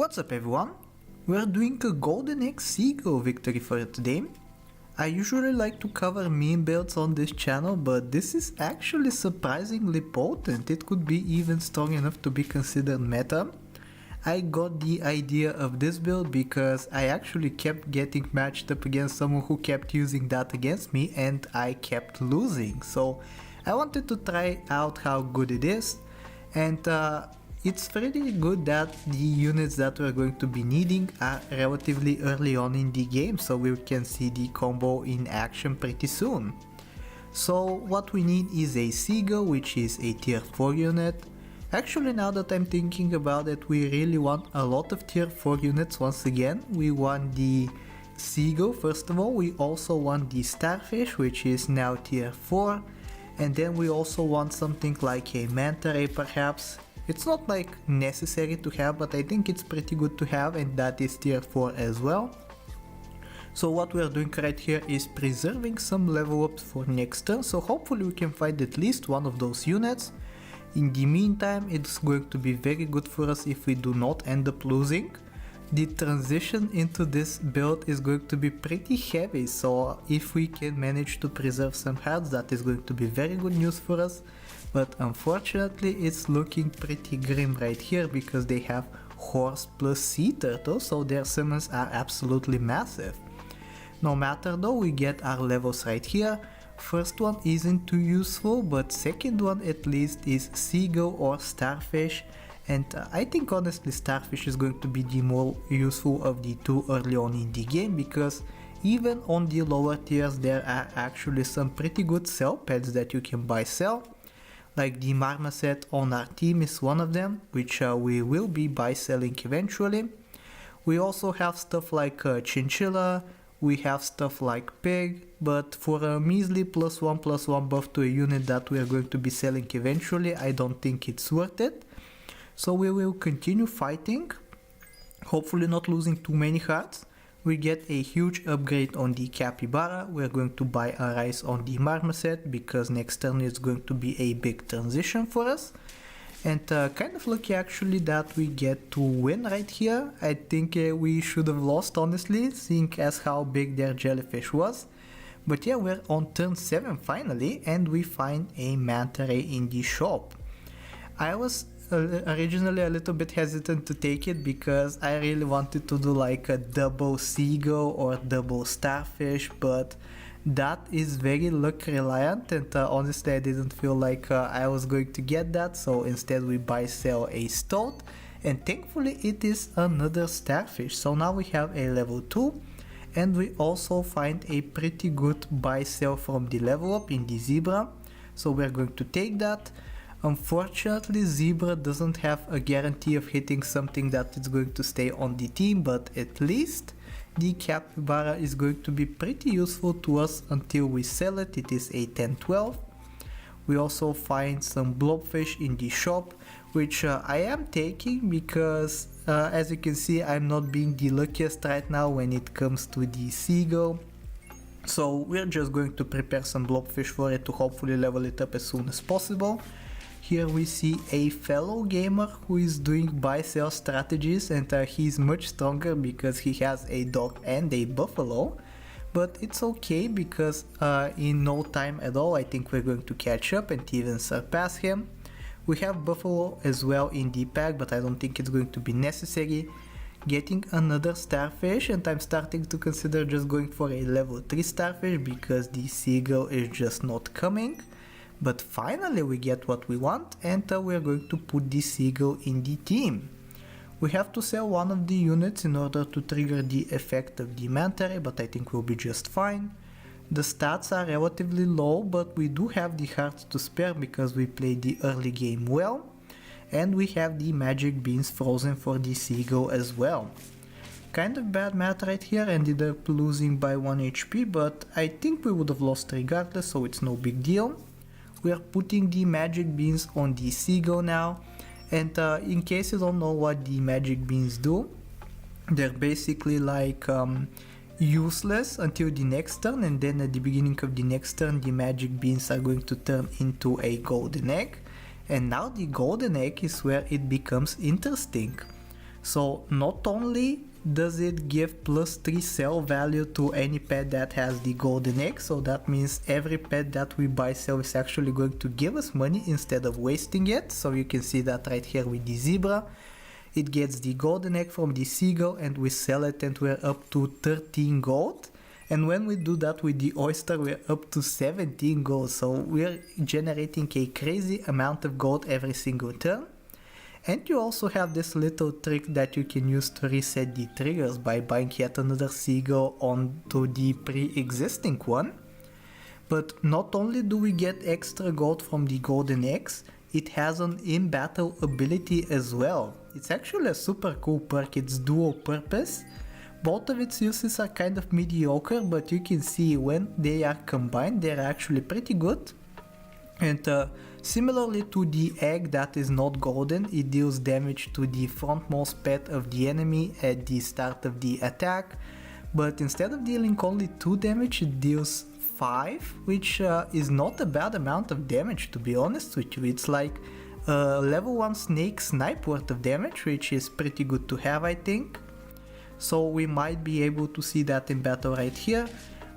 What's up everyone? We're doing a Golden Egg Seagull victory for today. I usually like to cover meme builds on this channel, but this is actually surprisingly potent. It could be even strong enough to be considered meta. I got the idea of this build because I actually kept getting matched up against someone who kept using that against me and I kept losing. So I wanted to try out how good it is, and it's pretty good that the units that we're going to be needing are relatively early on in the game, so we can see the combo in action pretty soon. So what we need is a Seagull, which is a tier 4 unit. Actually, now that I'm thinking about it, we really want a lot of tier 4 units once again. We want the Seagull first of all, we also want the Starfish, which is now tier 4, and then we also want something like a Manta Ray perhaps. It's not like necessary to have, but I think it's pretty good to have, and that is tier 4 as well. So what we're doing right here is preserving some level ups for next turn, so hopefully we can find at least one of those units. In the meantime, it's going to be very good for us if we do not end up losing. The transition into this build is going to be pretty heavy, so if we can manage to preserve some hearts, that is going to be very good news for us. But unfortunately it's looking pretty grim right here because they have horse plus sea turtle, so their summons are absolutely massive. No matter though, we get our levels right here. First one isn't too useful, but second one at least is Seagull or Starfish, and I think honestly Starfish is going to be the more useful of the two early on in the game, because even on the lower tiers there are actually some pretty good sell pads that you can buy sell. Like the Marmoset on our team is one of them, which we will be buy selling eventually. We also have stuff like Chinchilla, we have stuff like Pig, but for a measly +1/+1 buff to a unit that we are going to be selling eventually, I don't think it's worth it. So we will continue fighting, hopefully not losing too many hearts. We get a huge upgrade on the Capybara. We're going to buy a rise on the Marmoset because next turn is going to be a big transition for us. And kind of lucky actually that we get to win right here. I think we should have lost honestly, seeing as how big their jellyfish was. But yeah, we're on turn 7 finally, and we find a Manta Ray in the shop. I was originally a little bit hesitant to take it because I really wanted to do like a double Seagull or double Starfish, but that is very luck reliant, and honestly I didn't feel like I was going to get that, so instead we buy sell a Stoat, and thankfully it is another Starfish. So now we have a level 2, and we also find a pretty good buy sell from the level up in the Zebra, so we're going to take that. Unfortunately, Zebra doesn't have a guarantee of hitting something that is going to stay on the team, but at least the Capybara is going to be pretty useful to us until we sell it. It is a 10-12. We also find some Blobfish in the shop, which I am taking because as you can see, I'm not being the luckiest right now when it comes to the Seagull. So we're just going to prepare some Blobfish for it to hopefully level it up as soon as possible. Here we see a fellow gamer who is doing buy sell strategies, and he's much stronger because he has a dog and a buffalo, but it's okay because in no time at all I think we're going to catch up and even surpass him. We have buffalo as well in the pack, but I don't think it's going to be necessary. Getting another Starfish, and I'm starting to consider just going for a level 3 Starfish because the Seagull is just not coming. But finally we get what we want, and we're going to put the Seagull in the team. We have to sell one of the units in order to trigger the effect of the Manta Ray, but I think we'll be just fine. The stats are relatively low, but we do have the hearts to spare because we played the early game well. And we have the magic beans frozen for the Seagull as well. Kind of bad math right here, ended up losing by 1 HP, but I think we would have lost regardless, so it's no big deal. We are putting the magic beans on the Seagull now, and in case you don't know what the magic beans do, they're basically like useless until the next turn, and then at the beginning of the next turn the magic beans are going to turn into a golden egg, and now the golden egg is where it becomes interesting. So not only does it give +3 sell value to any pet that has the golden egg, so that means every pet that we buy sell is actually going to give us money instead of wasting it. So you can see that right here with the zebra. It gets the golden egg from the seagull and we sell it and we're up to 13 gold. And when we do that with the oyster, we're up to 17 gold. So we're generating a crazy amount of gold every single turn. And you also have this little trick that you can use to reset the triggers by buying yet another seagull onto the pre-existing one. But not only do we get extra gold from the golden eggs, it has an in-battle ability as well. It's actually a super cool perk, it's dual purpose. Both of its uses are kind of mediocre, but you can see when they are combined, they're actually pretty good. And similarly to the egg that is not golden, it deals damage to the frontmost pet of the enemy at the start of the attack. But instead of dealing only 2 damage, it deals 5, which is not a bad amount of damage, to be honest with you. It's like a level 1 snake snipe worth of damage, which is pretty good to have, I think. So we might be able to see that in battle right here.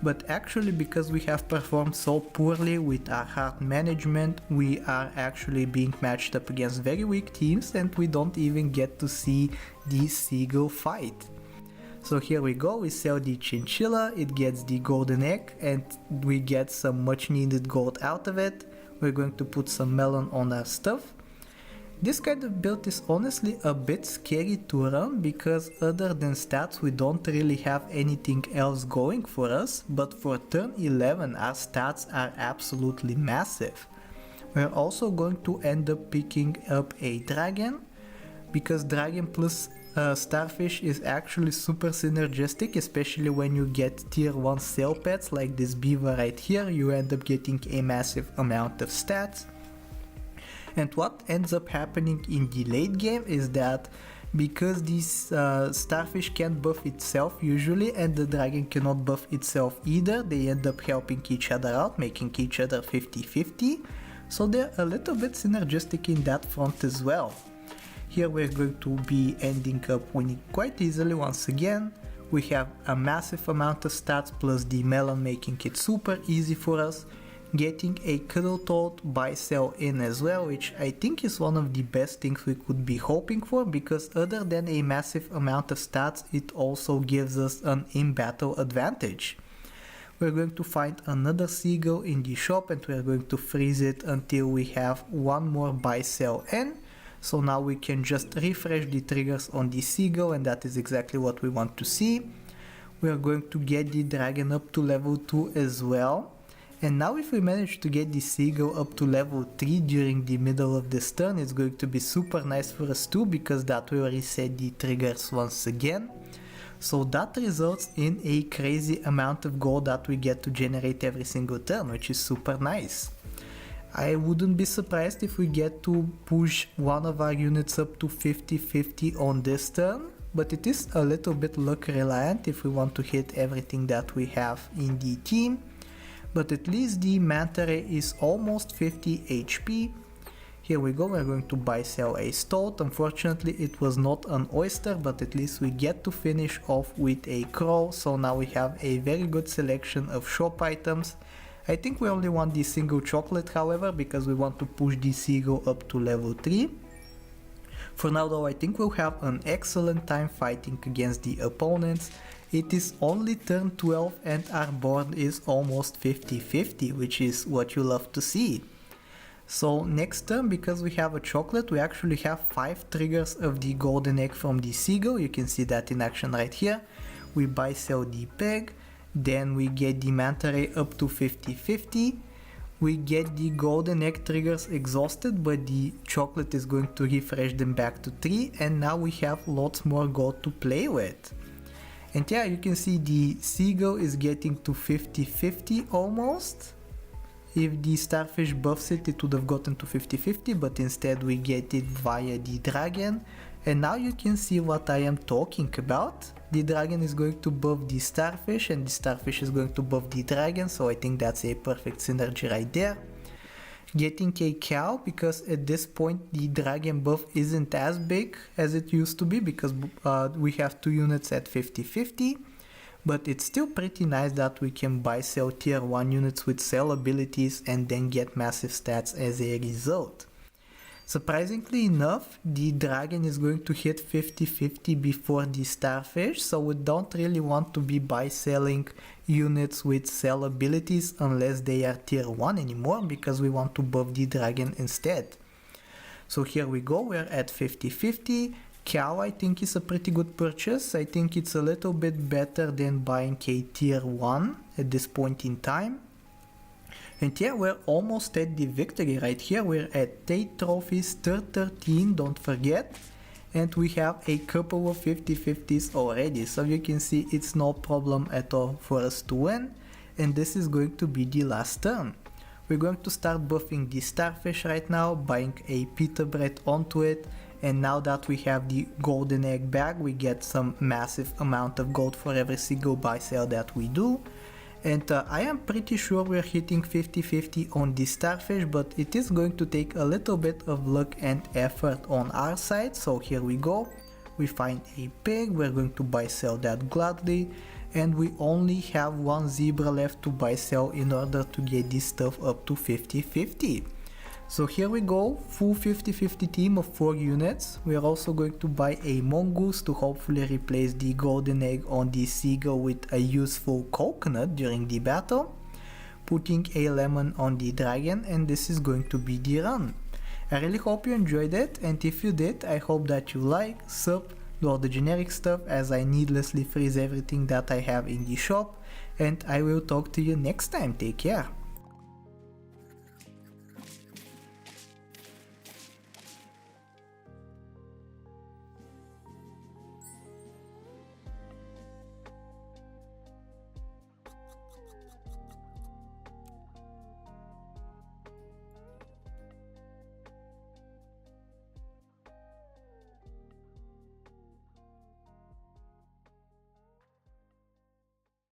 But actually, because we have performed so poorly with our heart management, we are actually being matched up against very weak teams and we don't even get to see the seagull fight. So here we go, we sell the chinchilla, it gets the golden egg and we get some much needed gold out of it. We're going to put some melon on our stuff. This kind of build is honestly a bit scary to run because other than stats we don't really have anything else going for us, but for turn 11 our stats are absolutely massive. We're also going to end up picking up a dragon because dragon plus starfish is actually super synergistic, especially when you get tier 1 sail pets like this beaver right here. You end up getting a massive amount of stats. And what ends up happening in the late game is that because this starfish can't buff itself usually and the dragon cannot buff itself either, they end up helping each other out, making each other 50-50. So they're a little bit synergistic in that front as well. Here we're going to be ending up winning quite easily once again. We have a massive amount of stats plus the melon making it super easy for us. Getting a cuddle toad buy sell in as well, which I think is one of the best things we could be hoping for, because other than a massive amount of stats, it also gives us an in-battle advantage. We're going to find another seagull in the shop and we're going to freeze it until we have one more buy sell in. So now we can just refresh the triggers on the seagull and that is exactly what we want to see. We are going to get the dragon up to level 2 as well. And now if we manage to get the seagull up to level 3 during the middle of this turn, it's going to be super nice for us too, because that will reset the triggers once again. So that results in a crazy amount of gold that we get to generate every single turn, which is super nice. I wouldn't be surprised if we get to push one of our units up to 50-50 on this turn, but it is a little bit luck reliant if we want to hit everything that we have in the team. But at least the manta ray is almost 50 HP. Here we go, we're going to buy sell a stoat. Unfortunately it was not an oyster, but at least we get to finish off with a crow. So now we have a very good selection of shop items. I think we only want the single chocolate however, because we want to push the seagull up to level 3. For now though, I think we'll have an excellent time fighting against the opponents. It is only turn 12 and our board is almost 50-50, which is what you love to see. So next turn, because we have a chocolate, we actually have 5 triggers of the golden egg from the seagull. You can see that in action right here. We buy sell the peg, then we get the manta ray up to 50-50. We get the golden egg triggers exhausted, but the chocolate is going to refresh them back to 3, and now we have lots more gold to play with. And yeah, you can see the seagull is getting to 50-50 almost. If the starfish buffs it, it would have gotten to 50-50, but instead we get it via the dragon. And now you can see what I am talking about. The dragon is going to buff the starfish and the starfish is going to buff the dragon, so I think that's a perfect synergy right there. getting a cow, because at this point the dragon buff isn't as big as it used to be, because we have 2 units at 50-50, but it's still pretty nice that we can buy sell tier 1 units with sell abilities and then get massive stats as a result. Surprisingly enough, the dragon is going to hit 50-50 before the starfish, so we don't really want to be buy selling units with sell abilities unless they are tier 1 anymore, because we want to buff the dragon instead. So here we go, we're at 50-50. Cow I think is a pretty good purchase. I think it's a little bit better than buying a tier 1 at this point in time. And yeah, we're almost at the victory right here. We're at 8 trophies, tier 13, don't forget. And we have a couple of 50-50s already. So you can see it's no problem at all for us to win. And this is going to be the last turn. We're going to start buffing the starfish right now, buying a pita bread onto it. And now that we have the golden egg bag, we get some massive amount of gold for every single buy sell that we do. And I am pretty sure we're hitting 50-50 on the starfish, but it is going to take a little bit of luck and effort on our side. So here we go, we find a pig, we're going to buy sell that gladly, and we only have 1 zebra left to buy sell in order to get this stuff up to 50-50. So here we go, full 50-50 team of 4 units. We are also going to buy a mongoose to hopefully replace the golden egg on the seagull with a useful coconut during the battle. Putting a lemon on the dragon, and this is going to be the run. I really hope you enjoyed it, and if you did, I hope that you like, sub, do all the generic stuff as I needlessly freeze everything that I have in the shop, and I will talk to you next time. Take care.